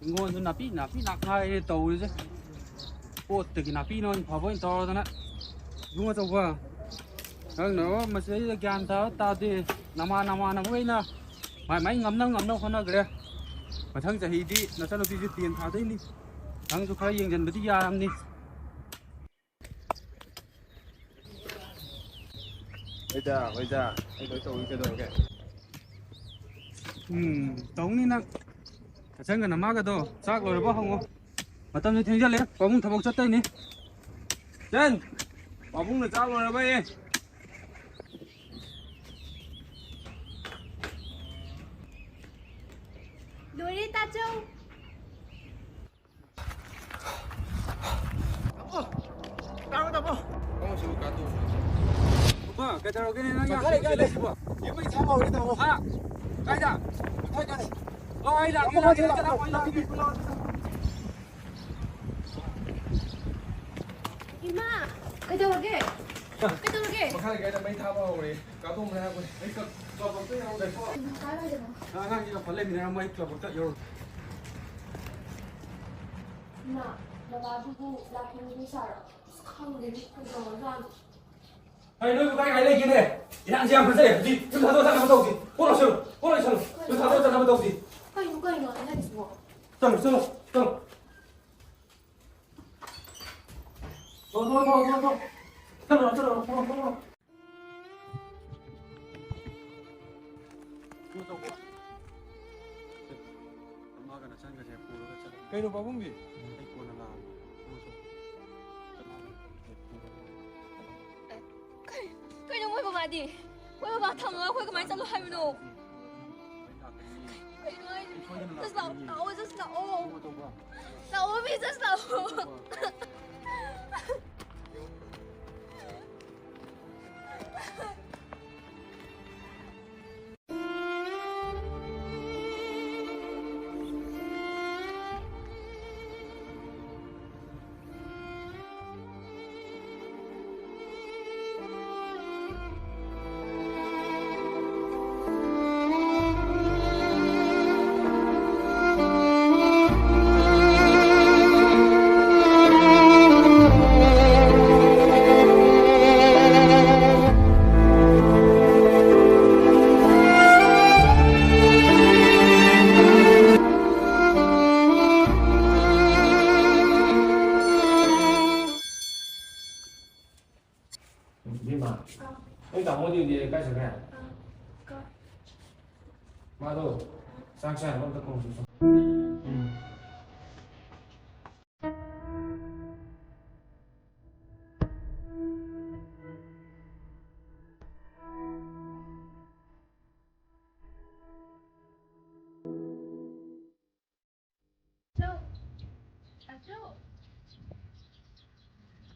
ngon napi nak hai tàu chứ ô từ cái napi nó phá với to đó nè đúng không cháu nó mà sẽ gan ta đi nằm với nè máy ngắm đâu con nó kìa mà thằng sẽ đi nó sẽ nó đi tiền tháo đấy đi thằng chú khai dần đi ra làm đi bây giờ anh đối tôi cái đồ kìa tống đi nè chẳng cần nằm cái đồ chắc rồi bao không mà tâm như thế chứ lấy có muốn thằng bông chất tay đi chân bảo bung là chắc rồi bây đuổi đi ta châu cái đầu cái này nó nhá cái này nếu mày sao rồi tao à cái gì thôi cái này ôi là cái nào cái nào Ima kailangan mà khai cái này mày thao vào rồi cáo tôm ra rồi ấy cực vào vào cái nào đấy thôi ngang như phải lên mình làm mấy là một trận rồi Ma, nabago laki ni Sarah. Không đến rồi ra. Hey, nơi cái này lên kia này, thì ăn xem cái gì? Chúng ta thôi làm đâu gì? Cô nào xem? Chúng ta thôi làm đâu gì? Ay, no kayo na yan mo. Rồi. Thôi. cây đồ bao bông gì Kaya nung may babadi. May babata nga ako kumain sa luhay mo. Kaya nung just lao. Lao, just lao. Đi mà. Anh tổng muốn gì cái gì này? Mà rồi. Sang vẫn tất cùng xuống.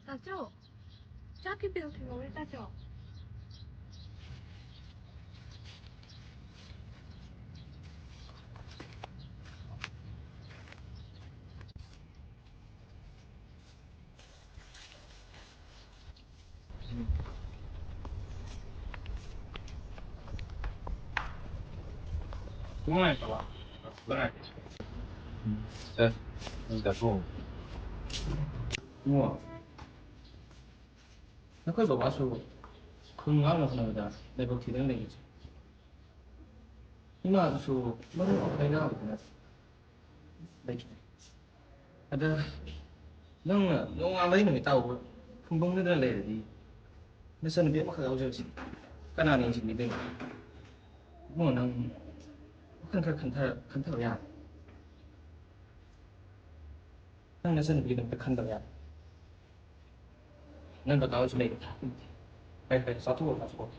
Tacho. Jackie bilang tinggal di Tacho. Đúng này các bạn. Đúng này. Đây, mình đặt vô. Đúng rồi. Nó có bảo số không ngáo là nào đó, để bác sĩ đang lấy. Nhưng mà số nó không phải nào được. Đây. Ada, nó lấy người tàu không bông nó lấy gì. Nó sân biết mắc khẩu rồi gì. Cái nào này chỉ bị bệnh. Mà nó khẩn thở ya. Nó sân bị bệnh khẩn thở ya. Nên báo cáo cho mình. Phải sáu thuốc là thuốc.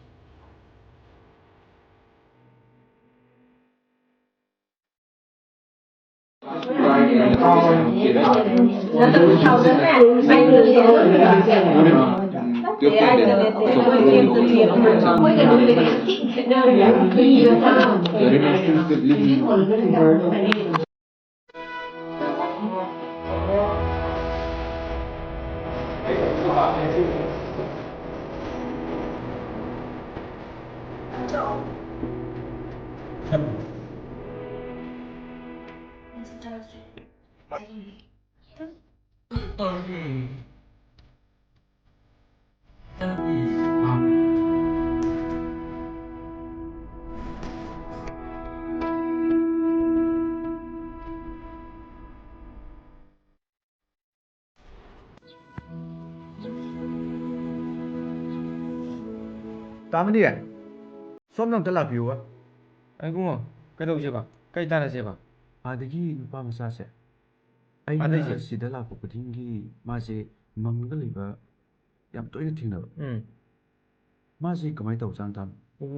တာမဏိရစောမလောက်တက်လာပြီဝ 哎，公公，该东西吧，该带那些吧。 ဘာတကြီးဘာမစားဆက်အဲ့ ဘာတကြီး စီဒလာကိုပတင်းကြီးမစီမင်္ဂလိပါရမ်တော့ရထင်းတော့ မစီကမိုက်တော့စမ်းတမ်း 公公，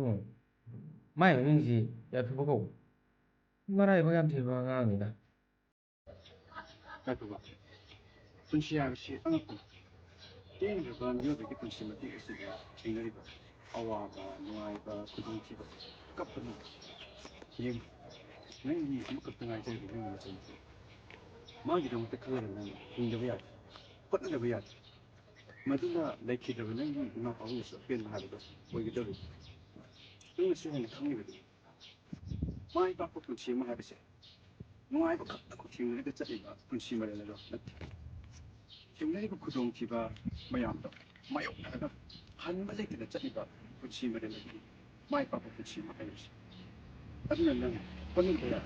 买个东西也不够，我那也不敢提吧，俺那个。 အဲ့တော့ဆွန်ရှိရရှိအဲ့ကိုတင်းရပါမျိုးတွေကရှိမတိအစီအချိန်လေးပါအဝါပါနိုင်ပါကုတုံချီပါကပ်ပနုရင်နိုင်ဒီမကပ်တိုင်းတဲ့ဘယ်လိုလဲမာဂီတော့တခါလည်းနေင်းကြရပတ်နေကြရမတူလာလက်ခိတဲ့နိုင်ဒီနောက်အောင်ဆိုပြန်လာတော့ဝေကြတယ်သူရှိနေခင်းရတယ်မိုင်းပါပုတ်ချီမဟာပဲနိုင်ပါကပ်တော့ချီနေတဲ့ချက်ပါပုချီမရလည်းတော့ချီနေကကုတုံချီပါမယမ်တော့မယုံတော့ဟန်မလေးတဲ့ချက်ပါပုချီမရလည်းမိုင်းပါပုတ်ချီမဟာပဲအဲ့ဒါလည်းဘယ်လိုလဲ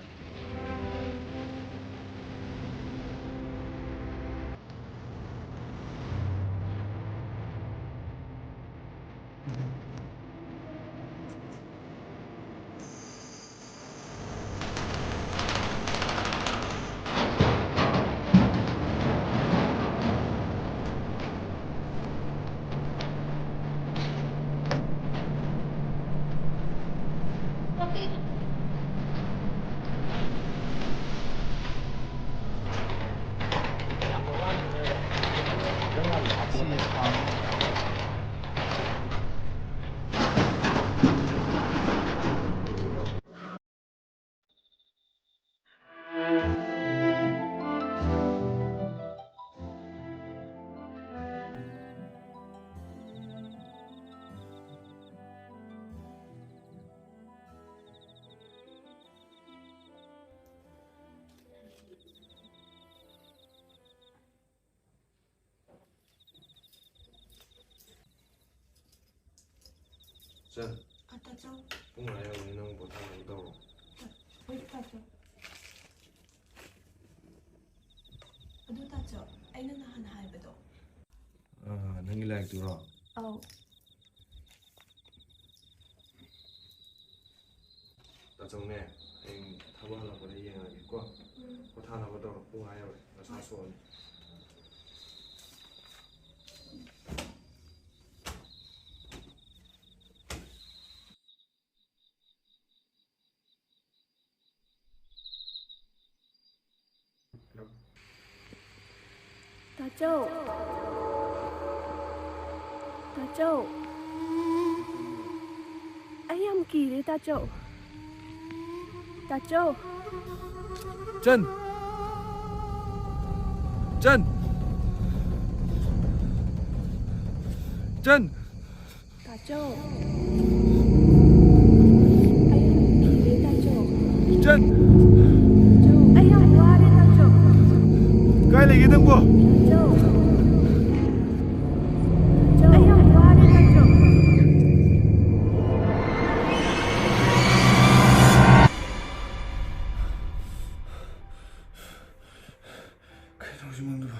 这，啊，大周，公来要你能不太能到。喂，大周，အဒူတာကျော်အဲ့နနာဟန်ဟိုင်ဘဒို 能给来多少？ အော် 大钟呢？他把那个的烟啊给挂，我他那个到公来要的，那啥说呢？ 大周，大周，哎呀，唔記咧，大周，大周，真，真，真，大周，哎呀，唔記咧，大周，真，大周，哎呀，唔話咧，大周，该来给等不？ 大周，哎呀，唔話咧，大周。 该同学们的吧。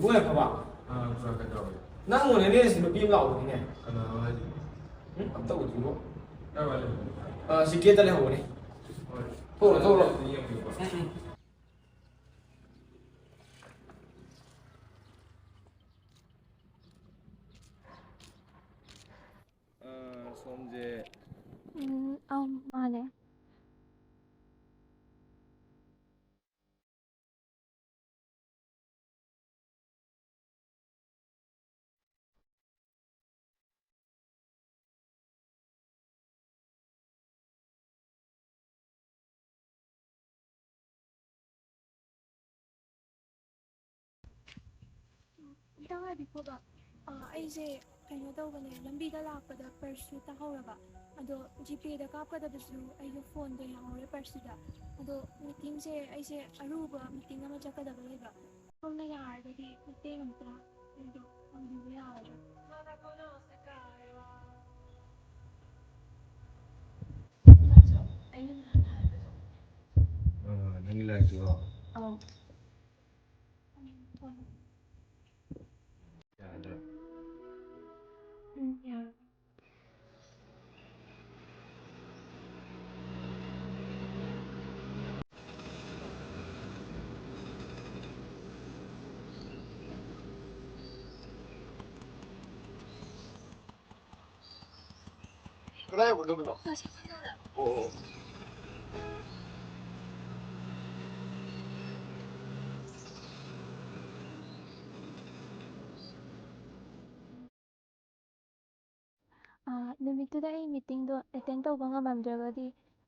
ဘုရားဖပါ 啊，不知道该到了。 နောက်ဝင်နေနေစီမပြေးမလောက်ဘူးနင်း 可能还是တော့ဒီလိုအဲ့ပါလေ စီကေတက်လဲဟိုနေထုတ်လို့ ဆုံးကျဲ အောင်ပါလေ တောင်းရပြီဖို့ကအဲ့ဒီကညတော့ကနေလမ်းပြီးကလာပဒပတ်စူတဟောရပါအဲ့တော့ GPA တကပ်ကတဲ့ပစူအဲ့ဒီဖုန်းတွေဟောရပတ်စူတာအဲ့တော့ meeting से ऐसे अरूब meeting မှာချက်ကြတယ်လေပါဖုန်းနဲ့ရတယ်ဒီ meeting မှာအဲ့တော့အန်ဒီရရတယ်မာတာကောတော့စကားရပါအဲ့ဒီနင်းလိုက်တော့ အော် ရတယ် ရ 그래 모르겠어. 어. ꯅꯨꯃꯤꯠꯇꯨꯗ ꯑꯩ ꯃꯤꯇꯤꯡꯗꯣ attend ꯇꯧꯕ ꯉꯝꯃꯝꯗ꯭ꯔꯒꯗꯤ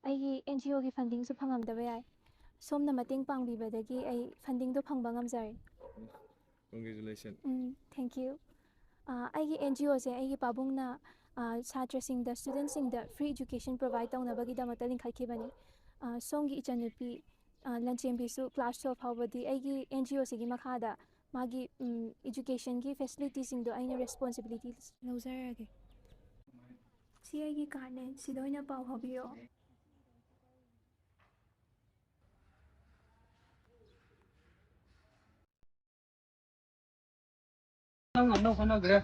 ꯑꯩꯒꯤ NGOꯒꯤ ꯐꯟꯗꯤꯡꯁꯨ ꯐꯪꯉꯝꯗꯕ ꯌꯥꯏ ꯁꯣꯝꯅ ꯃꯇꯦꯡ ꯄꯥꯡꯕꯤꯕꯗꯒꯤ ꯑꯩ ꯐꯟꯗꯤꯡꯗꯣ ꯐꯪꯕ ꯉꯝꯖꯔꯦ congratulation ꯊꯦꯡꯛ ꯌꯨ ꯑꯩꯒꯤ NGOꯁꯦ ꯑꯩꯒꯤ ꯄꯥꯕꯨꯡꯅ ꯁꯥꯇ꯭ꯔꯁꯤꯡꯗ ꯁ꯭ꯇꯨꯗꯦꯟꯁꯤꯡꯗ ꯐ꯭ꯔꯤ ꯏꯖꯨꯀꯦꯁꯟ ꯄ꯭ꯔꯣꯚꯥꯏꯠ ꯇꯧꯅꯕꯒꯤꯗꯃꯛꯇ ꯂꯤꯡꯈꯠꯈꯤꯕꯅꯤ ꯁꯣꯝꯒꯤ ꯏꯆꯟꯅꯨꯄꯤ ꯂꯟꯆꯦꯟꯕꯤꯁꯨ ꯀ꯭ꯂꯥꯁ 12 ꯐꯥꯎꯕꯗꯤ ꯑꯩꯒꯤ NGOꯁꯤꯒꯤ ꯃꯈꯥꯗ ꯃꯥꯒꯤ ꯏꯖꯨꯀꯦꯁꯟꯒꯤ ꯐꯦꯁꯤꯂꯤꯇꯤꯁꯤꯡꯗꯣ ꯑꯩꯅ ꯔꯦꯁꯄꯣꯟꯁꯤꯕꯤꯂꯤꯇꯤ ꯂꯧꯖꯔꯒꯦ ꯁꯤ ꯑꯩꯒꯤ ꯀꯥꯔꯠꯅꯦ ꯁꯤꯗ ꯑꯣꯏꯅ ꯄꯥꯎ ꯐꯥꯎꯕꯤꯔꯛꯑꯣ Nang ngam đâu khana gre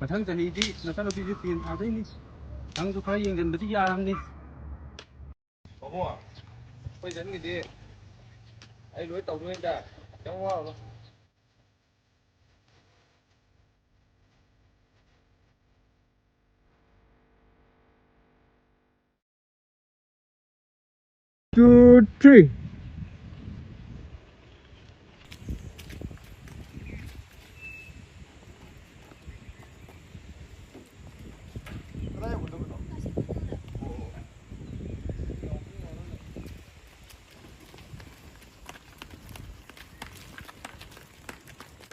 mathang chani di nasan obi ji tin tha dei ni nang du khai yeng den bati ya ram ni 어머 bây giờ cái gì ai đối tàu nguyên đã trong hoa rồi Two, three.